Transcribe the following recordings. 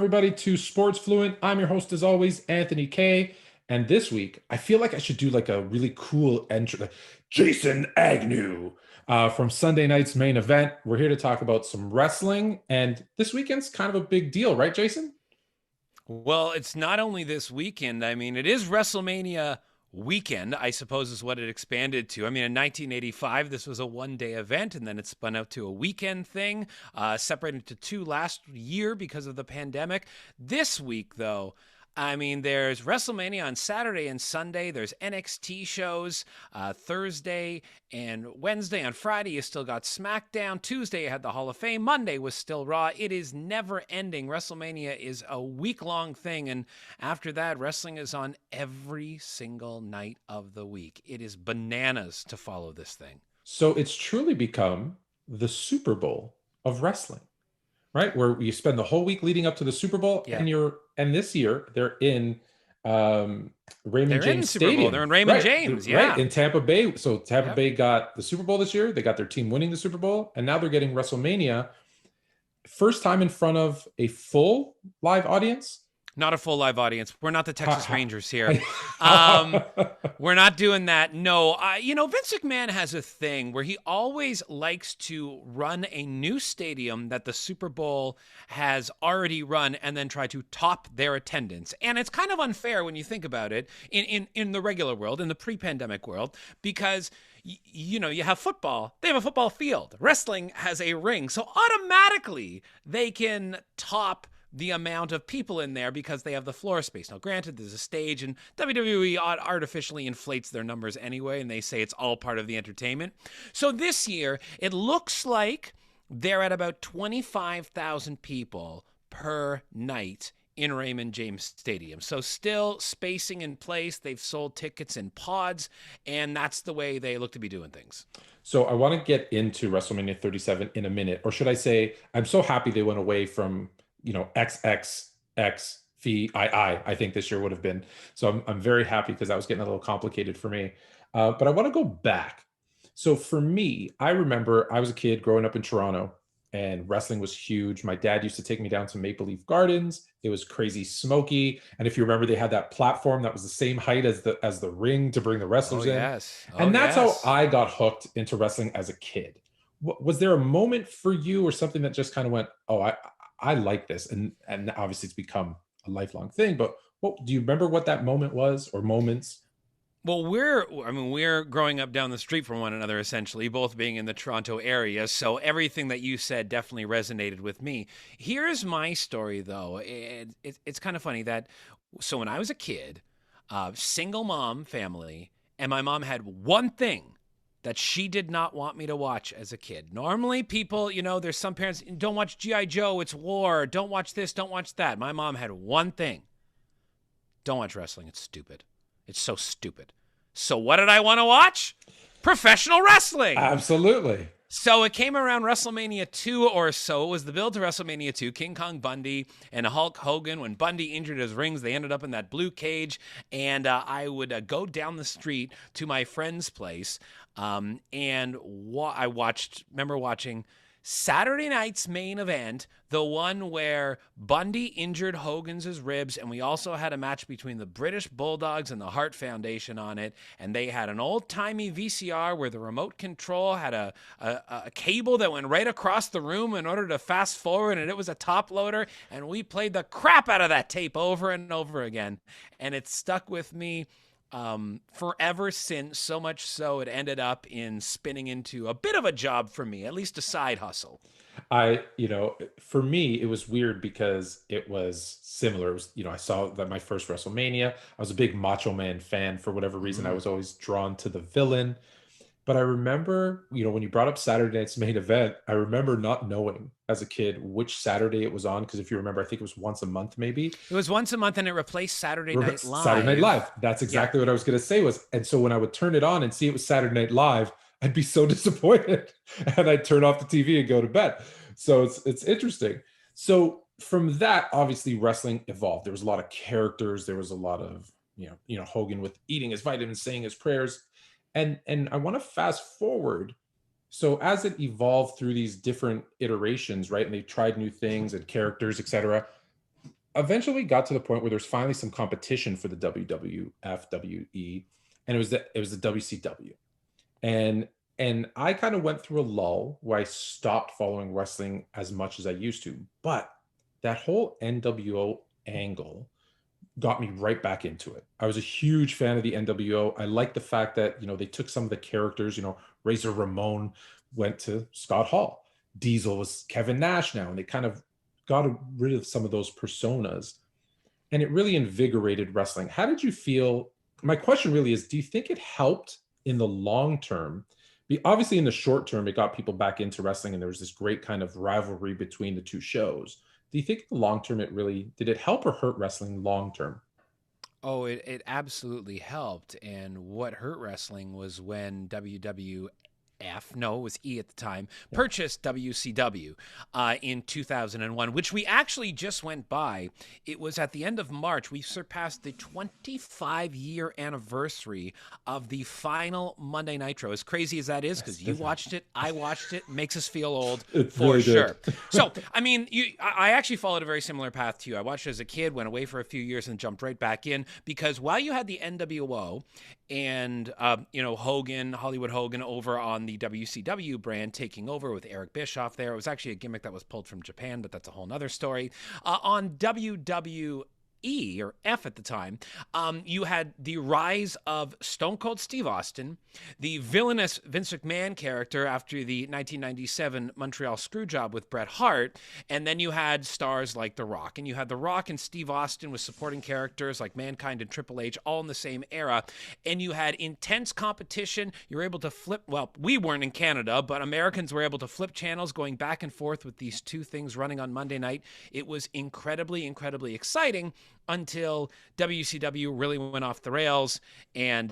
everybody, to Sports Fluent. I'm your host, as always, Anthony K. And this week, I feel like I should do like a really cool entry, like Jason Agnew from Sunday night's main event. We're here to talk about some wrestling, and this weekend's kind of a big deal, right, Jason? Well, it's not only this weekend. I mean, it is WrestleMania weekend, I suppose is what it expanded to. I mean, in 1985, this was a one-day event, and then it spun out to a weekend thing, separated into two last year because of the pandemic. This week, though, I mean, there's WrestleMania on Saturday and Sunday. There's NXT shows Thursday and Wednesday. On Friday, you still got SmackDown. Tuesday, you had the Hall of Fame. Monday was still Raw. It is never ending. WrestleMania is a week-long thing. And after that, wrestling is on every single night of the week. It is bananas to follow this thing. So it's truly become the Super Bowl of wrestling, right? Where you spend the whole week leading up to the Super Bowl, Yeah. and this year they're in Raymond They're in James Super Bowl. Stadium, They're in Raymond right? James. Right Yeah. in Tampa Bay. So Tampa Yep. Bay got the Super Bowl this year. They got their team winning the Super Bowl, and now they're getting WrestleMania. First time in front of a full live audience. Not a full live audience. We're not the Texas Rangers here. How- We're not doing that. No. Vince McMahon has a thing where he always likes to run a new stadium that the Super Bowl has already run and then try to top their attendance. And it's kind of unfair when you think about it in the regular world, in the pre-pandemic world, because you have football. They have a football field. Wrestling has a ring. So automatically they can top the amount of people in there because they have the floor space. Now, granted, there's a stage, and WWE artificially inflates their numbers anyway, and they say it's all part of the entertainment. So this year, it looks like they're at about 25,000 people per night in Raymond James Stadium. So still spacing in place. They've sold tickets in pods, and that's the way they look to be doing things. So I want to get into WrestleMania 37 in a minute, or should I say, I'm so happy they went away from XXX fee I think this year would have been. So I'm very happy because that was getting a little complicated for me. But I want to go back. So for me, I remember I was a kid growing up in Toronto and wrestling was huge. My dad used to take me down to Maple Leaf Gardens. It was crazy smoky. And if you remember, they had that platform that was the same height as the ring to bring the Oh, wrestlers in. yes. Oh, And that's how yes. I got hooked into wrestling as a kid. Was there a moment for you or something that just kind of went, oh, I like this, and obviously it's become a lifelong thing. But what do you remember what that moment was, or moments? Well, we're growing up down the street from one another, essentially, both being in the Toronto area. So everything that you said definitely resonated with me. Here's my story, though. It's kind of funny that, so when I was a kid, single mom family, and my mom had one thing that she did not want me to watch as a kid. Normally, people, there's some parents, don't watch G.I. Joe, it's war. Don't watch this, don't watch that. My mom had one thing. Don't watch wrestling, it's stupid. It's so stupid. So what did I want to watch? Professional wrestling. Absolutely. So it came around WrestleMania 2 or so. It was the build to WrestleMania 2. King Kong Bundy and Hulk Hogan. When Bundy injured his rings, they ended up in that blue cage. And I would go down the street to my friend's place. And I remember watching Saturday night's main event, the one where Bundy injured Hogan's ribs, and we also had a match between the British Bulldogs and the Hart Foundation on it, and they had an old-timey VCR where the remote control had a cable that went right across the room in order to fast forward, and it was a top loader, and we played the crap out of that tape over and over again, and it stuck with me forever since, so much so it ended up in spinning into a bit of a job for me, at least a side hustle. For me, it was weird because it was similar. It was, I saw that my first WrestleMania. I was a big Macho Man fan for whatever reason. I Mm. was always drawn to the villain. But I remember, when you brought up Saturday night's main event, I remember not knowing as a kid which Saturday it was on. Because if you remember, I think it was once a month, maybe. It was once a month and it replaced Saturday Night Saturday Night Live. Live. That's Yeah. exactly what I was going to say was. And so when I would turn it on and see it was Saturday Night Live, I'd be so disappointed and I'd turn off the TV and go to bed. So it's interesting. So from that, obviously wrestling evolved. There was a lot of characters. There was a lot of, Hogan with eating his vitamins, saying his prayers. And I want to fast forward. So as it evolved through these different iterations, right? And they tried new things and characters, etc. eventually got to the point where there's finally some competition for the WWF, WE, and it was the WCW. And I kind of went through a lull where I stopped following wrestling as much as I used to. But that whole NWO angle got me right back into it. I was a huge fan of the NWO. I liked the fact that, they took some of the characters, Razor Ramon went to Scott Hall. Diesel was Kevin Nash now, and they kind of got rid of some of those personas. And it really invigorated wrestling. How did you feel? My question really is, do you think it helped in the long term? Obviously, in the short term, it got people back into wrestling, and there was this great kind of rivalry between the two shows. Do you think in the long term did it help or hurt wrestling long term? Oh, it absolutely helped. And what hurt wrestling was when no, it was E at the time, purchased WCW in 2001, which we actually just went by. It was at the end of March. We surpassed the 25-year anniversary of the final Monday Nitro. As crazy as that is, because you watched it, I watched it, makes us feel old for sure. So, I mean, I actually followed a very similar path to you. I watched it as a kid, went away for a few years, and jumped right back in, because while you had the NWO and Hollywood Hogan over on the WCW brand taking over with Eric Bischoff there. It was actually a gimmick that was pulled from Japan, but that's a whole nother story. On WWE or F at the time, you had the rise of Stone Cold Steve Austin, the villainous Vince McMahon character after the 1997 Montreal Screwjob with Bret Hart, and then you had stars like The Rock. And you had The Rock and Steve Austin with supporting characters like Mankind and Triple H, all in the same era. And you had intense competition. You were able to flip, well, we weren't in Canada, but Americans were able to flip channels going back and forth with these two things running on Monday night. It was incredibly, incredibly exciting until WCW really went off the rails, and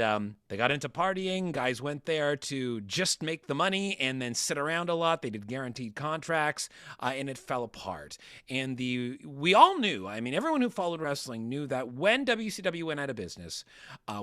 they got into partying. Guys went there to just make the money and then sit around a lot. They did guaranteed contracts, and it fell apart. And we all knew, I mean, everyone who followed wrestling knew that when WCW went out of business,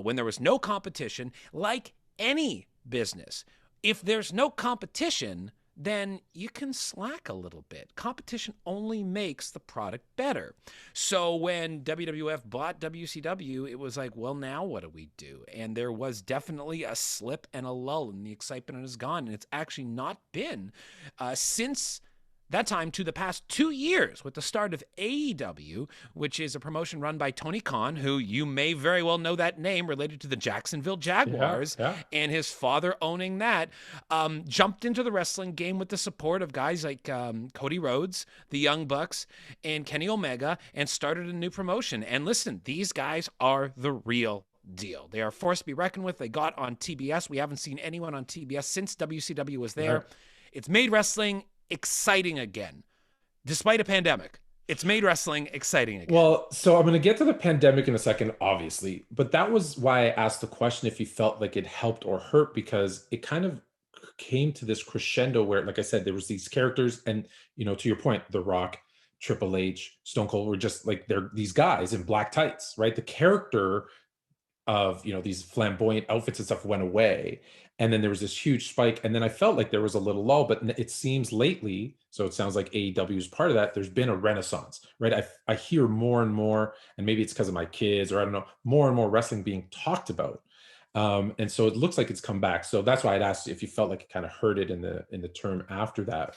when there was no competition, like any business, if there's no competition, then you can slack a little bit. Competition only makes the product better. So when WWF bought WCW, it was like, well, now what do we do? And there was definitely a slip and a lull, and the excitement is gone. And it's actually not been since that time to the past 2 years with the start of AEW, which is a promotion run by Tony Khan, who you may very well know that name, related to the Jacksonville Jaguars, and his father owning that, jumped into the wrestling game with the support of guys like Cody Rhodes, the Young Bucks, and Kenny Omega, and started a new promotion. And listen, these guys are the real deal. They are a force to be reckoned with. They got on TBS. We haven't seen anyone on TBS since WCW was there. Right. It's made wrestling exciting again, despite a pandemic. It's made wrestling exciting again. Well, so I'm going to get to the pandemic in a second, obviously, but that was why I asked the question if you felt like it helped or hurt, because it kind of came to this crescendo where, like I said, there was these characters, and to your point, The Rock, Triple H, Stone Cold were just like, they're these guys in black tights, right? The character of these flamboyant outfits and stuff went away, and then there was this huge spike, and then I felt like there was a little lull. But it seems lately, so it sounds like AEW is part of that, there's been a renaissance, right? I hear more and more, and maybe it's because of my kids, or I don't know, more and more wrestling being talked about, and so it looks like it's come back. So that's why I'd asked if you felt like it kind of hurt it in the term after that.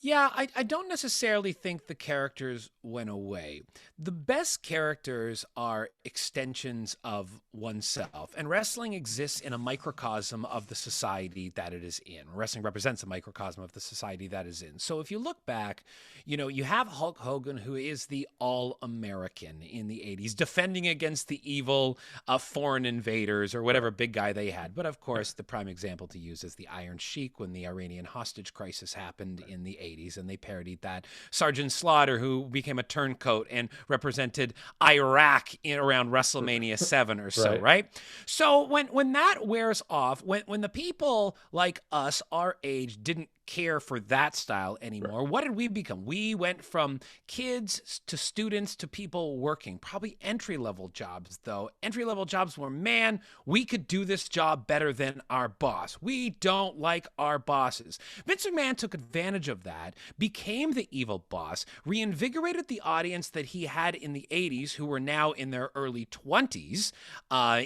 Yeah, I don't necessarily think the characters went away. The best characters are extensions of oneself, and wrestling exists in a microcosm of the society that it is in. Wrestling represents a microcosm of the society that is in. So if you look back, you have Hulk Hogan, who is the all-American in the 80s, defending against the evil foreign invaders or whatever big guy they had. But of course, the prime example to use is the Iron Sheik when the Iranian hostage crisis happened in the 80s. And they parodied that. Sergeant Slaughter, who became a turncoat and represented Iraq around WrestleMania 7 or so, right? So when that wears off, when the people like us, our age, didn't care for that style anymore. Right. What did we become? We went from kids to students to people working, probably entry level jobs, though. Entry level jobs where, man, we could do this job better than our boss. We don't like our bosses. Vince McMahon took advantage of that, became the evil boss, reinvigorated the audience that he had in the 80s, who were now in their early 20s,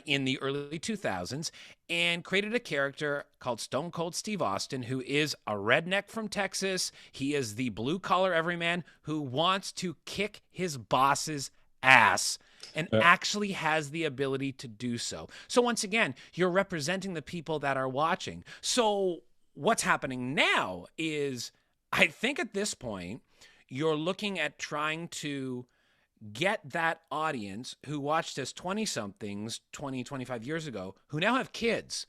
in the early 2000s, and created a character called Stone Cold Steve Austin, who is a redneck from Texas. He is the blue collar everyman who wants to kick his boss's ass and actually has the ability to do so. So once again, you're representing the people that are watching. So what's happening now is, I think at this point, you're looking at trying to get that audience who watched as 20 somethings 20, 25 years ago, who now have kids,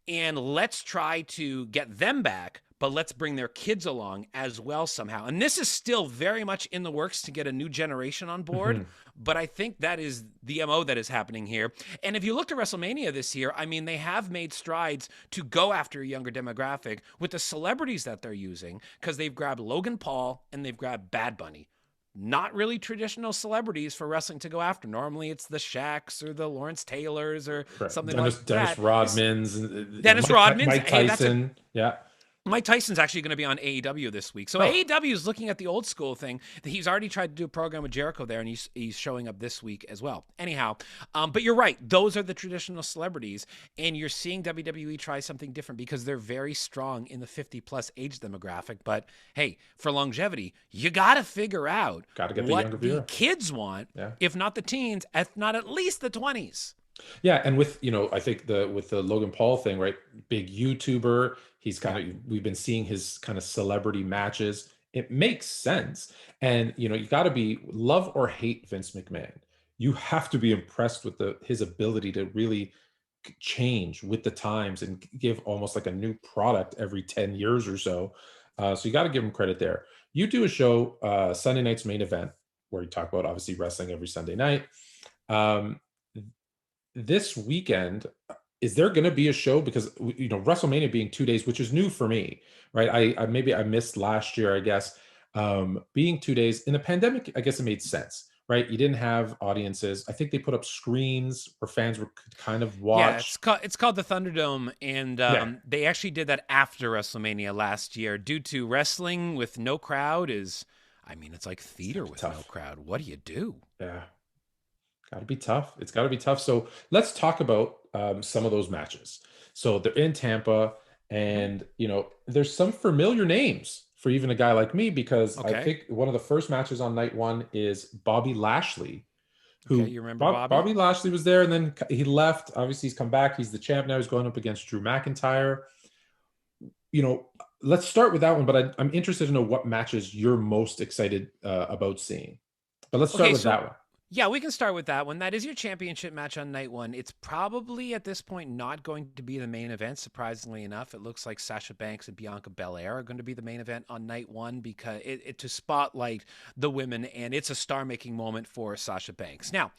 and let's try to get them back, but let's bring their kids along as well somehow. And this is still very much in the works to get a new generation on board, but I think that is the MO that is happening here. And if you look at WrestleMania this year, I mean, they have made strides to go after a younger demographic with the celebrities that they're using, because they've grabbed Logan Paul and they've grabbed Bad Bunny. Not really traditional celebrities for wrestling to go after. Normally it's the Shaqs or the Lawrence Taylors or something like that. Dennis Rodman's, Dennis Rodman's, Mike Tyson. Yeah. Mike Tyson's actually going to be on AEW this week. So AEW is looking at the old school thing. He's already tried to do a program with Jericho there, and he's showing up this week as well. Anyhow, but you're right. Those are the traditional celebrities, and you're seeing WWE try something different because they're very strong in the 50-plus age demographic. But, hey, for longevity, you got to figure out what the kids want, if not the teens, if not at least the 20s. Yeah, and with, I think with the Logan Paul thing, right? Big YouTuber, he's we've been seeing his kind of celebrity matches. It makes sense. And you got to be, love or hate Vince McMahon, you have to be impressed with his ability to really change with the times and give almost like a new product every 10 years or so. So you got to give him credit there. You do a show, Sunday Night's Main Event, where you talk about obviously wrestling every Sunday night. This weekend, is there going to be a show? Because WrestleMania being 2 days, which is new for me, right? I maybe I missed last year, I guess. Being 2 days in the pandemic, I guess it made sense, right? You didn't have audiences. I think they put up screens where fans could kind of watch. Yeah, it's called the Thunderdome, and they actually did that after WrestleMania last year, due to wrestling with no crowd it's like theater with no crowd. What do you do? Yeah. Got to be tough. It's got to be tough. So let's talk about some of those matches. So they're in Tampa, and there's some familiar names for even a guy like me, because I think one of the first matches on night one is Bobby Lashley. Who you remember Bobby Lashley was there, and then he left. Obviously, he's come back. He's the champ now. He's going up against Drew McIntyre. Let's start with that one. But I'm interested to know what matches you're most excited about seeing. But let's start with that one. Yeah, we can start with that one. That is your championship match on night one. It's probably at this point not going to be the main event, surprisingly enough. It looks like Sasha Banks and Bianca Belair are going to be the main event on night one, because to spotlight the women, and it's a star-making moment for Sasha Banks. Now,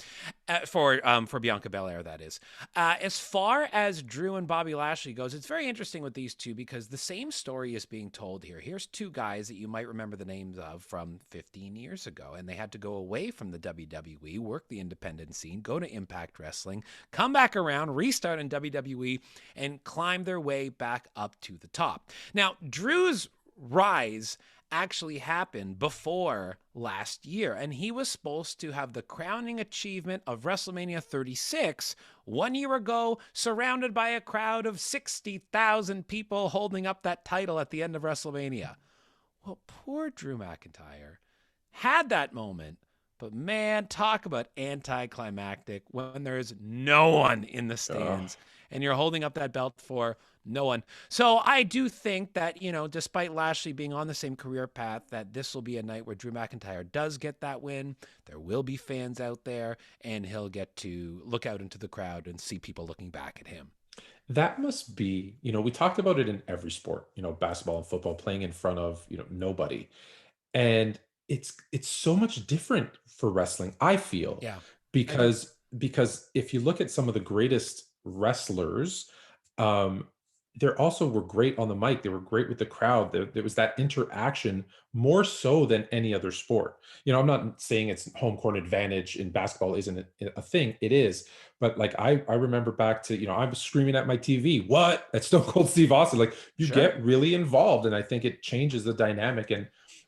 for Bianca Belair, that is. As far as Drew and Bobby Lashley goes, it's very interesting with these two, because the same story is being told here. Here's two guys that you might remember the names of from 15 years ago, and they had to go away from the WWE, work the independent scene, go to Impact Wrestling, come back around, restart in WWE, and climb their way back up to the top. Now, Drew's rise actually happened before last year, and he was supposed to have the crowning achievement of WrestleMania 36 1 year ago, surrounded by a crowd of 60,000 people holding up that title at the end of WrestleMania. Well, poor Drew McIntyre had that moment, but man, talk about anticlimactic when there is no one in the stands and you're holding up that belt for no one. So I do think that, despite Lashley being on the same career path, that this will be a night where Drew McIntyre does get that win. There will be fans out there, and he'll get to look out into the crowd and see people looking back at him. That must be, we talked about it in every sport, basketball and football, playing in front of, nobody. And it's so much different for wrestling, I feel. Yeah. Because if you look at some of the greatest wrestlers, they also were great on the mic. They were great with the crowd. There was that interaction more so than any other sport. I'm not saying it's home court advantage in basketball isn't a thing. It is. But like I remember back to, I'm screaming at my TV, what? At Stone Cold Steve Austin. Like you Sure. get really involved. And I think it changes the dynamic. And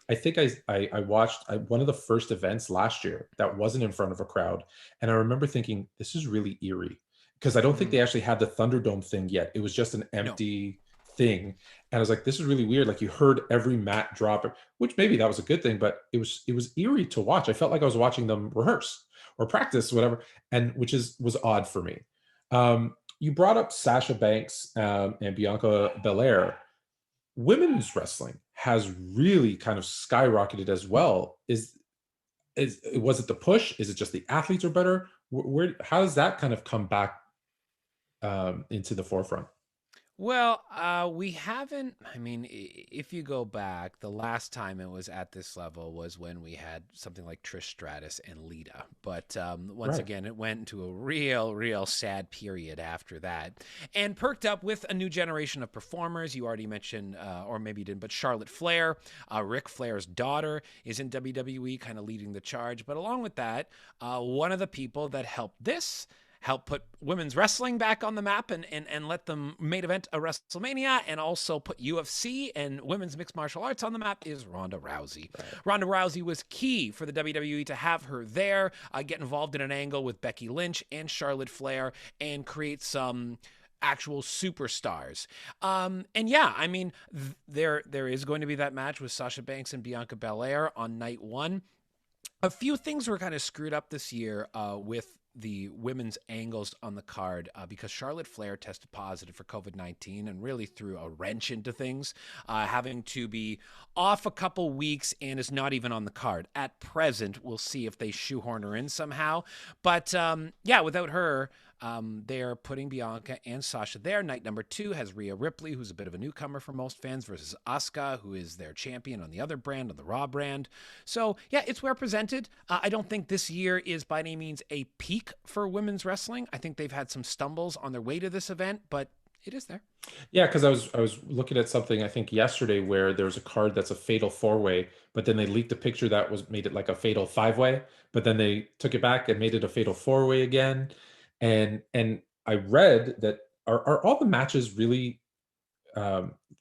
I think I watched one of the first events last year that wasn't in front of a crowd. And I remember thinking, this is really eerie because I don't think Mhm. they actually had the Thunderdome thing yet. It was just an No. empty thing. And I was like, this is really weird. Like you heard every mat drop, which maybe that was a good thing, but it was eerie to watch. I felt like I was watching them rehearse or practice, whatever, and which was odd for me. You brought up Sasha Banks and Bianca Belair. Women's wrestling has really kind of skyrocketed as well. Was it the push? Is it just the athletes are better? Where how does that kind of come back into the forefront? Well, we haven't. I mean, if you go back, the last time it was at this level was when we had something like Trish Stratus and Lita. But once Right. again, it went into a real sad period after that, and perked up with a new generation of performers. You already mentioned, or maybe you didn't, but Charlotte Flair, Ric Flair's daughter, is in WWE, kind of leading the charge. But along with that, one of the people that help put women's wrestling back on the map and let them main event a WrestleMania and also put UFC and women's mixed martial arts on the map is Ronda Rousey. Right. Ronda Rousey was key for the WWE to have her there, get involved in an angle with Becky Lynch and Charlotte Flair and create some actual superstars. And yeah, I mean, there is going to be that match with Sasha Banks and Bianca Belair on night one. A few things were kind of screwed up this year with the women's angles on the card because Charlotte Flair tested positive for COVID-19 and really threw a wrench into things, having to be off a couple weeks and is not even on the card. At present, we'll see if they shoehorn her in somehow. But yeah, without her, they're putting Bianca and Sasha there. Night number 2 has Rhea Ripley, who's a bit of a newcomer for most fans, versus Asuka, who is their champion on the other brand, on the Raw brand. So, yeah, it's well presented. I don't think this year is by any means a peak for women's wrestling. I think they've had some stumbles on their way to this event, but it is there. Yeah, because I was looking at something I think yesterday where there was a card that's a fatal four-way, but then they leaked a picture that was made it like a fatal five-way, but then they took it back and made it a fatal four-way again. And I read that are all the matches really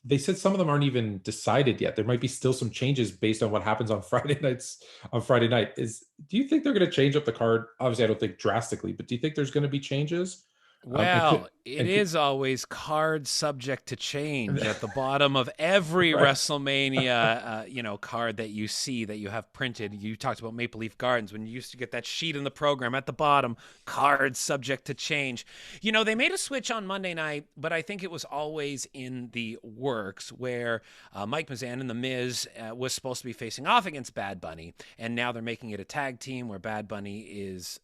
they said some of them aren't even decided yet. There might be still some changes based on what happens on Friday nights on Friday night. Do you think they're going to change up the card? Obviously, I don't think drastically, but do you think there's going to be changes? And could Well, it and could is always card subject to change at the bottom of every WrestleMania, card that you see that you have printed. You talked about Maple Leaf Gardens when you used to get that sheet in the program at the bottom, card subject to change. They made a switch on Monday night, but I think it was always in the works where Mike Mazan and The Miz was supposed to be facing off against Bad Bunny, and now they're making it a tag team where Bad Bunny is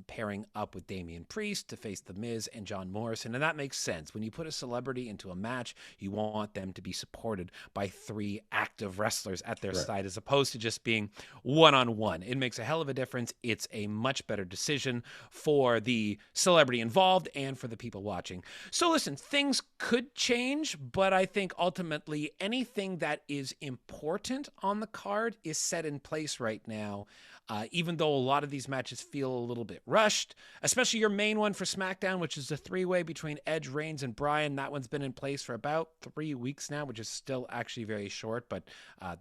pairing up with Damian Priest to face The Miz and John Morrison. And that makes sense. When you put a celebrity into a match, you want them to be supported by 3 active wrestlers at their right. side as opposed to just being one-on-one. It makes a hell of a difference. It's a much better decision for the celebrity involved and for the people watching. So listen, things could change, but I think ultimately anything that is important on the card is set in place right now. Even though a lot of these matches feel a little bit rushed, especially your main one for SmackDown, which is the 3-way between Edge, Reigns, and Bryan. That one's been in place for about 3 weeks now, which is still actually very short, but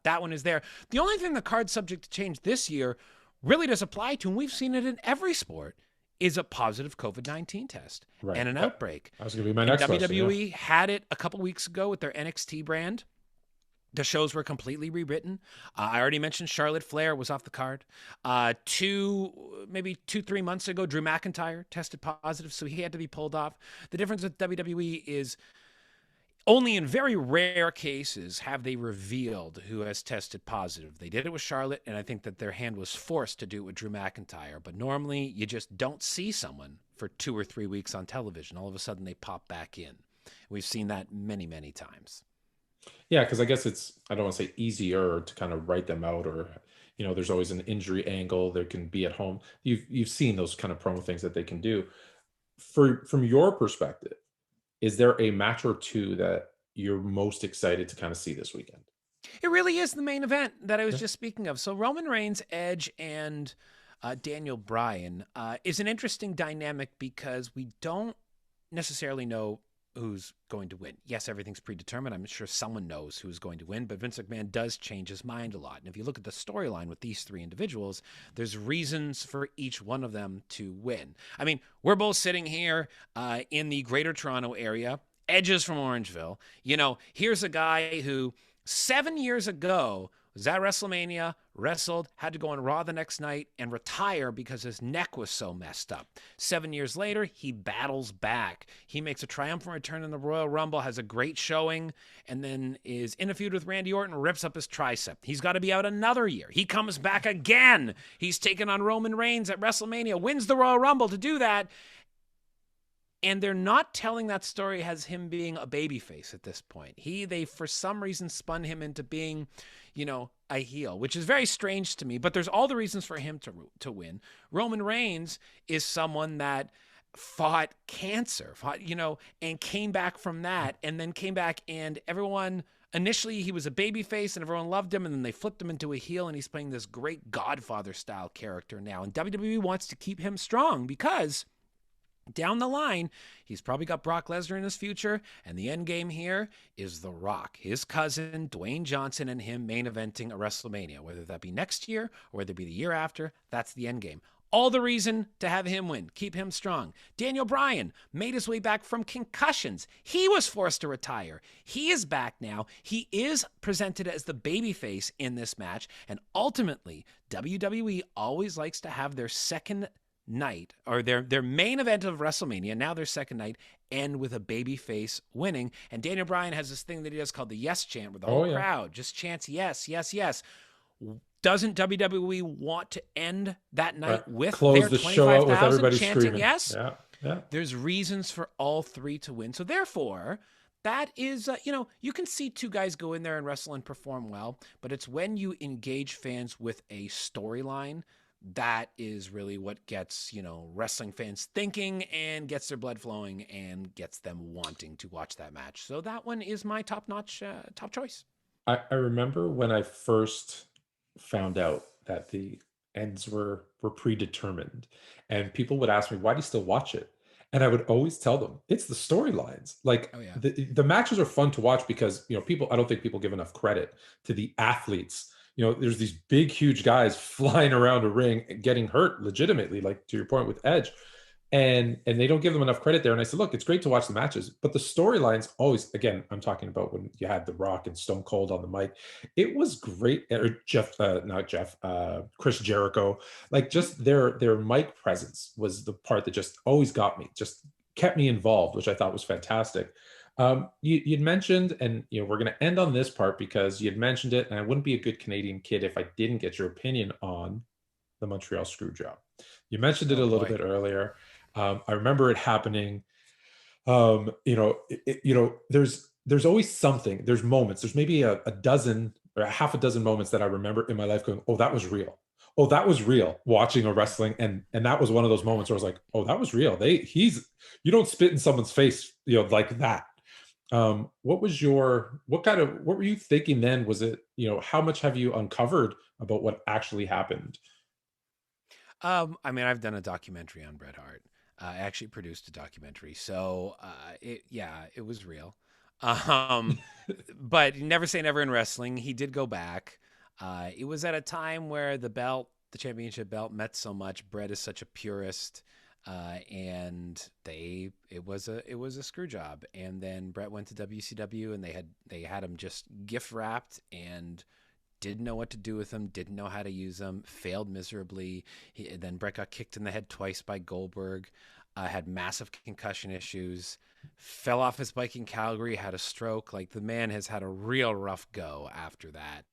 that one is there. The only thing the card's subject to change this year really does apply to, and we've seen it in every sport, is a positive COVID-19 test Right. and an outbreak. That was going to be my And next question. Yeah. WWE had it a couple weeks ago with their NXT brand. The shows were completely rewritten. I already mentioned Charlotte Flair was off the card. Maybe 3 months ago, Drew McIntyre tested positive, so he had to be pulled off. The difference with WWE is only in very rare cases have they revealed who has tested positive. They did it with Charlotte, and I think that their hand was forced to do it with Drew McIntyre. But normally, you just don't see someone for 2 or 3 weeks on television. All of a sudden, they pop back in. We've seen that many, many times. Yeah, because I guess I don't want to say easier to kind of write them out, or there's always an injury angle. There can be at home. You've seen those kind of promo things that they can do. From your perspective, is there a match or two that you're most excited to kind of see this weekend? It really is the main event that I was Yeah. just speaking of. So Roman Reigns, Edge, and Daniel Bryan is an interesting dynamic because we don't necessarily know who's going to win. Yes, everything's predetermined. I'm sure someone knows who's going to win, but Vince McMahon does change his mind a lot. And if you look at the storyline with these three individuals, there's reasons for each one of them to win. I mean, we're both sitting here in the Greater Toronto area. Edge is from Orangeville. You know, here's a guy who 7 years ago was at WrestleMania, wrestled, had to go on Raw the next night and retire because his neck was so messed up. 7 years later, he battles back. He makes a triumphant return in the Royal Rumble, has a great showing, and then is in a feud with Randy Orton, rips up his tricep. He's got to be out another year. He comes back again. He's taken on Roman Reigns at WrestleMania, wins the Royal Rumble to do that. And they're not telling that story as him being a babyface at this point. They for some reason spun him into being, you know, a heel, which is very strange to me, but there's all the reasons for him to win. Roman Reigns is someone that fought cancer, and came back from that, and then came back, and everyone, initially he was a babyface and everyone loved him, and then they flipped him into a heel, and he's playing this great Godfather style character now. And WWE wants to keep him strong because down the line, he's probably got Brock Lesnar in his future, and the end game here is The Rock, his cousin, Dwayne Johnson, and him main eventing a WrestleMania, whether that be next year or whether it be the year after. That's the end game. All the reason to have him win, keep him strong. Daniel Bryan made his way back from concussions. He was forced to retire. He is back now. He is presented as the babyface in this match, and ultimately, WWE always likes to have their second night, or their main event of WrestleMania, now their second night, end with a baby face winning. And Daniel Bryan has this thing that he does called the yes chant, where the whole crowd just chants yes, yes, yes. Doesn't WWE want to end that night with close their the show out with everybody chanting screaming yes? Yeah. There's reasons for all three to win. So therefore, that is, you can see two guys go in there and wrestle and perform well, but it's when you engage fans with a storyline that is really what gets, wrestling fans thinking and gets their blood flowing and gets them wanting to watch that match. So that one is my top choice. I remember when I first found out that the ends were predetermined, and people would ask me, why do you still watch it? And I would always tell them, it's the storylines. Like, Oh, yeah. the matches are fun to watch because, I don't think people give enough credit to the athletes. There's these big, huge guys flying around a ring and getting hurt legitimately, like to your point with Edge. And they don't give them enough credit there. And I said, look, it's great to watch the matches, but the storylines always, again, I'm talking about when you had The Rock and Stone Cold on the mic. It was great. Or Chris Jericho, like just their mic presence was the part that just always got me, just kept me involved, which I thought was fantastic. You'd mentioned, and we're going to end on this part because you'd mentioned it, and I wouldn't be a good Canadian kid if I didn't get your opinion on the Montreal Screwjob. You mentioned it a little bit earlier. I remember it happening. There's always something. There's moments. There's maybe a dozen or a half a dozen moments that I remember in my life going, "Oh, that was real. Oh, that was real." Watching a wrestling, and that was one of those moments where I was like, "Oh, that was real." You don't spit in someone's face, like that. What were you thinking then? Was it, how much have you uncovered about what actually happened? I mean, I've done a documentary on Bret Hart. I actually produced a documentary. So, it was real. But never say never in wrestling. He did go back. It was at a time where the championship belt meant so much. Bret is such a purist. And it was a screw job. And then Bret went to WCW, and they had him just gift wrapped and didn't know what to do with him, didn't know how to use him, failed miserably. Then Bret got kicked in the head twice by Goldberg, had massive concussion issues, fell off his bike in Calgary, had a stroke. Like, the man has had a real rough go after that.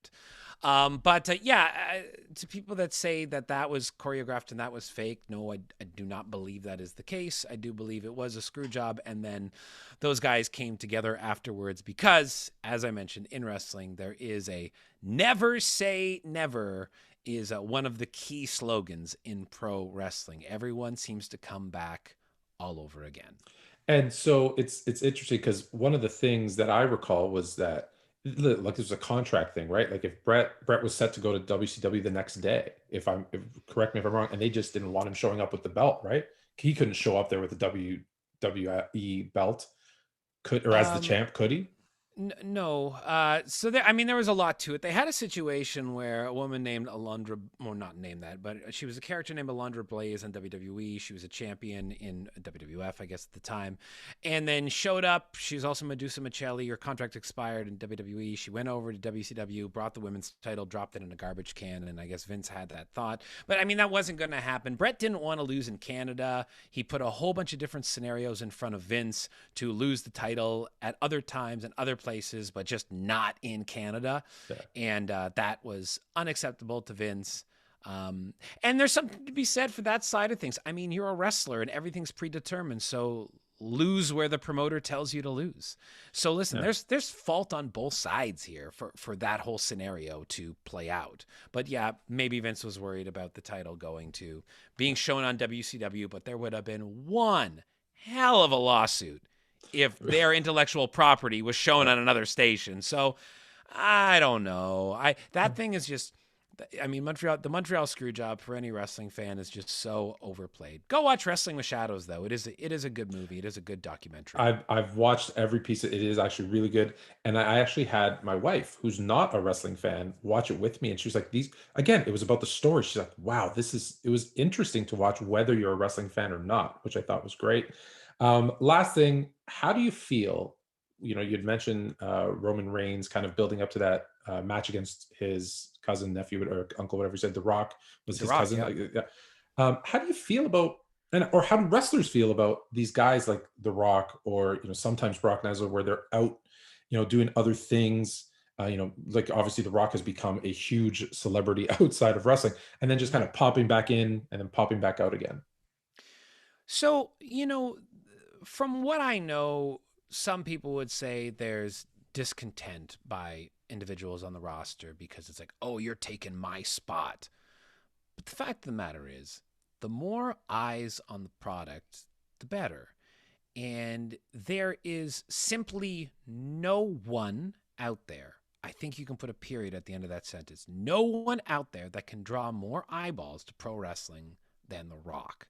To people that say that was choreographed and that was fake, no, I do not believe that is the case. I do believe it was a screw job, and then those guys came together afterwards because, as I mentioned, in wrestling, there is a never say never is one of the key slogans in pro wrestling. Everyone seems to come back all over again. And so it's interesting because one of the things that I recall was that like there's a contract thing, right? Like if Brett was set to go to WCW the next day, correct me if I'm wrong, and they just didn't want him showing up with the belt, right? He couldn't show up there with the WWE belt, or as the Um, champ, could he? No. So there, I mean, there was a lot to it. They had a situation where a woman named Alundra, well, not named that, but she was a character named Alundra Blaze on WWE. She was a champion in WWF, I guess, at the time. And then showed up. She was also Medusa Michelli. Her contract expired in WWE. She went over to WCW, brought the women's title, dropped it in a garbage can. And I guess Vince had that thought. But I mean, that wasn't going to happen. Brett didn't want to lose in Canada. He put a whole bunch of different scenarios in front of Vince to lose the title at other times and other places, but just not in Canada. Yeah. And that was unacceptable to Vince. And there's something to be said for that side of things. I mean, you're a wrestler and everything's predetermined. So lose where the promoter tells you to lose. So listen, Yeah. there's fault on both sides here for that whole scenario to play out. But yeah, maybe Vince was worried about the title being shown on WCW, but there would have been one hell of a lawsuit if their intellectual property was shown on another station. So I don't know. That thing is just, I mean, the Montreal Screwjob for any wrestling fan is just so overplayed. Go watch Wrestling with Shadows, though. It is a good movie. It is a good documentary. I've watched every piece. It is actually really good. And I actually had my wife, who's not a wrestling fan, watch it with me. And she was like, these, again, it was about the story. She's like, wow, it was interesting to watch whether you're a wrestling fan or not, which I thought was great. Last thing, how do you feel? You'd mentioned Roman Reigns kind of building up to that match against his cousin, nephew, or uncle, whatever you said. The Rock was his cousin. Yeah. Yeah. How do you feel about, or how do wrestlers feel about these guys like The Rock, or sometimes Brock Lesnar, where they're out, doing other things? Like obviously The Rock has become a huge celebrity outside of wrestling, and then just kind of popping back in and then popping back out again. So, from what I know, some people would say there's discontent by individuals on the roster because it's like, oh, you're taking my spot. But the fact of the matter is, the more eyes on the product, the better. And there is simply no one out there. I think you can put a period at the end of that sentence. No one out there that can draw more eyeballs to pro wrestling than The Rock.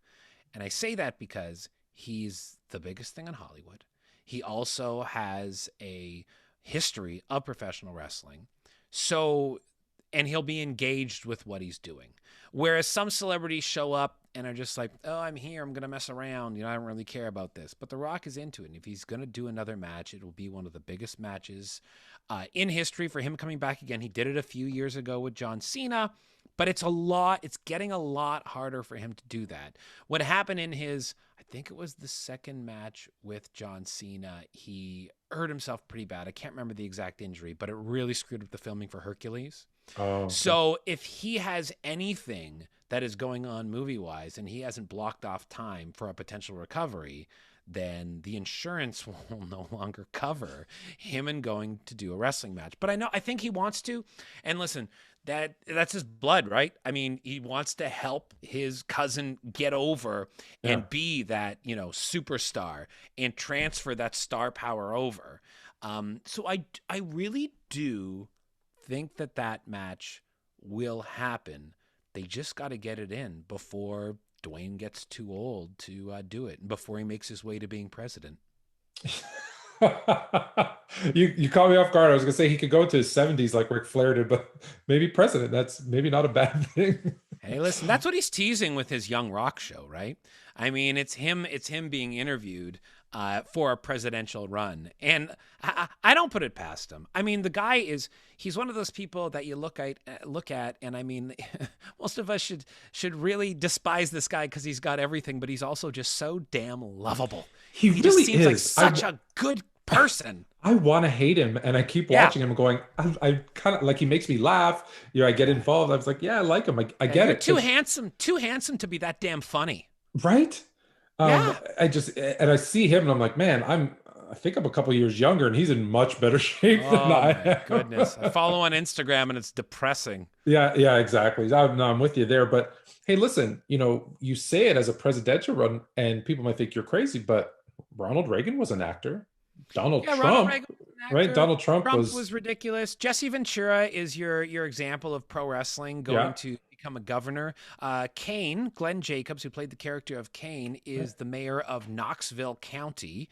And I say that because he's the biggest thing in Hollywood. He also has a history of professional wrestling. So, and he'll be engaged with what he's doing. Whereas some celebrities show up and are just like, oh, I'm here, I'm going to mess around. I don't really care about this. But The Rock is into it. And if he's going to do another match, it will be one of the biggest matches in history for him coming back again. He did it a few years ago with John Cena. But it's getting a lot harder for him to do that. What happened in I think it was the second match with John Cena, he hurt himself pretty bad. I can't remember the exact injury, but it really screwed up the filming for Hercules. Oh, okay. So if he has anything that is going on movie-wise and he hasn't blocked off time for a potential recovery, then the insurance will no longer cover him and going to do a wrestling match. But I think he wants to. And listen, that's his blood, right? I mean, he wants to help his cousin get over and be that, superstar and transfer that star power over. So I really do think that match will happen. They just got to get it in before Dwayne gets too old to do it, and before he makes his way to being president. You caught me off guard. I was gonna say he could go to his 70s like Ric Flair did, but maybe president. That's maybe not a bad thing. Hey, listen, that's what he's teasing with his Young Rock show, right? I mean, it's him being interviewed for a presidential run. And I don't put it past him. I mean, the guy he's one of those people that you look at, and I mean, most of us should really despise this guy because he's got everything, but he's also just so damn lovable. He really just seems like such a good person. I want to hate him, and I keep watching him going, I kind of like, he makes me laugh. I get involved. I was like, yeah, I like him. I get it. Too handsome to be that damn funny. Right? Yeah. I see him and I'm like, man, I think I'm a couple years younger and he's in much better shape than I am. My goodness. I follow on Instagram and it's depressing. Yeah, exactly. I'm with you there. But hey, listen, you say it as a presidential run and people might think you're crazy, but Ronald Reagan was an actor. Donald Yeah, Ronald Trump, Reagan was an right? actor. Donald Trump Trump was, was ridiculous. Jesse Ventura is your example of pro wrestling going yeah. to become a governor. Kane, Glenn Jacobs, who played the character of Kane, is the mayor of Knoxville County.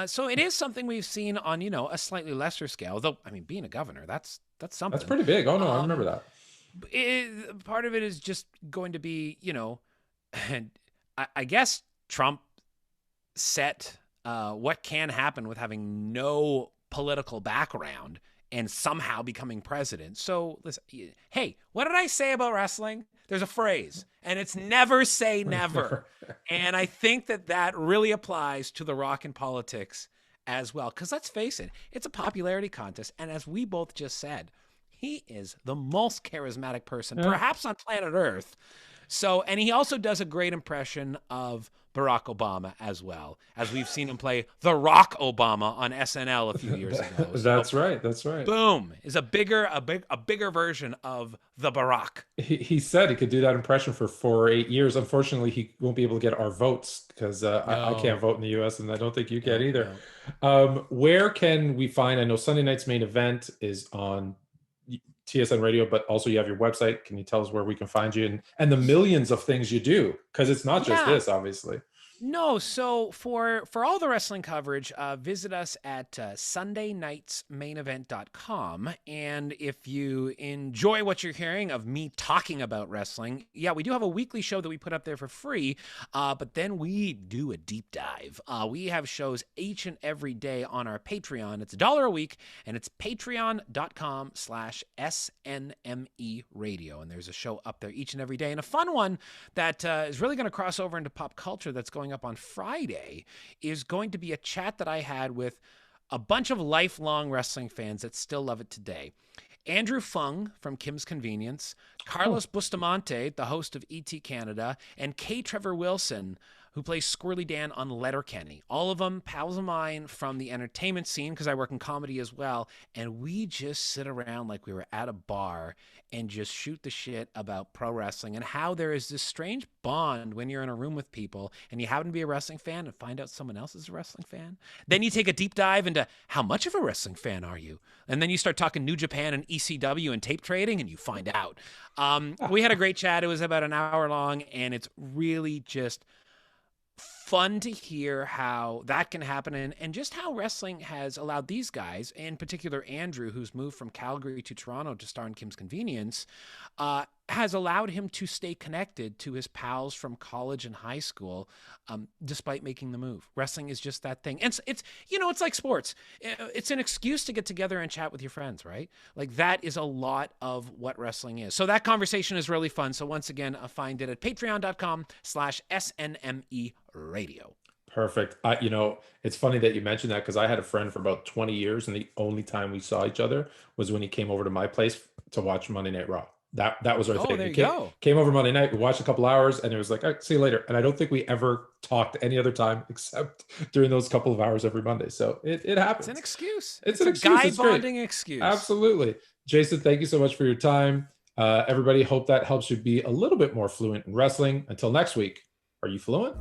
So it is something we've seen on, a slightly lesser scale. Though, I mean, being a governor, that's That's something. pretty big. Oh no, I remember Um, that. Part of it is just going to be, and I guess Trump set what can happen with having no political background and somehow becoming president. So, listen, hey, what did I say about wrestling? There's a phrase, and it's never say never. And I think that really applies to The Rock in politics as well. Because let's face it, it's a popularity contest. And as we both just said, he is the most charismatic person, perhaps on planet Earth. So, and he also does a great impression of Barack Obama as well, as we've seen him play The Rock Obama on SNL a few years ago. So, That's right. That's right. boom, is a bigger version of the Barack. He said he could do that impression for 4 or 8 years. Unfortunately, he won't be able to get our votes because I can't No, vote in the US, and I don't think you can either. no. Where can we find? I know Sunday night's main event is on TSN Radio, but also you have your website. Can you tell us where we can find you and the millions of things you do? Because it's not just Yeah. this, obviously. No, so for all the wrestling coverage, visit us at sundaynightsmainevent.com. And if you enjoy what you're hearing of me talking about wrestling, yeah, we do have a weekly show that we put up there for free, but then we do a deep dive. We have shows each and every day on our Patreon. It's $1 a week, and it's patreon.com/SNME radio. And there's a show up there each and every day. And a fun one that is really going to cross over into pop culture that's going up on Friday is going to be a chat that I had with a bunch of lifelong wrestling fans that still love it today. Andrew Fung from Kim's Convenience, Carlos Bustamante, the host of ET Canada, and K. Trevor Wilson, who plays Squirrely Dan on Letterkenny. All of them pals of mine from the entertainment scene, because I work in comedy as well, and we just sit around like we were at a bar and just shoot the shit about pro wrestling and how there is this strange bond when you're in a room with people and you happen to be a wrestling fan and find out someone else is a wrestling fan. Then you take a deep dive into how much of a wrestling fan are you? And then you start talking New Japan and ECW and tape trading and you find out. We had a great chat. It was about an hour long, and it's really just fun to hear how that can happen and just how wrestling has allowed these guys, in particular Andrew, who's moved from Calgary to Toronto to star in Kim's Convenience, has allowed him to stay connected to his pals from college and high school, despite making the move. Wrestling is just that thing. And it's it's like sports. It's an excuse to get together and chat with your friends, right? Like, that is a lot of what wrestling is. So that conversation is really fun. So once again, find it at patreon.com/SNME radio. Perfect. It's funny that you mentioned that because I had a friend for about 20 years, and the only time we saw each other was when he came over to my place to watch Monday Night Raw. That was our thing. There He you came, go. came over Monday night. We watched a couple hours, and it was like, all right, see you later. And I don't think we ever talked any other time except during those couple of hours every Monday. So it happens. It's an excuse. It's a excuse. guy It's great. bonding excuse. Absolutely. Jason, thank you so much for your time. Everybody, hope that helps you be a little bit more fluent in wrestling. Until next week, are you fluent?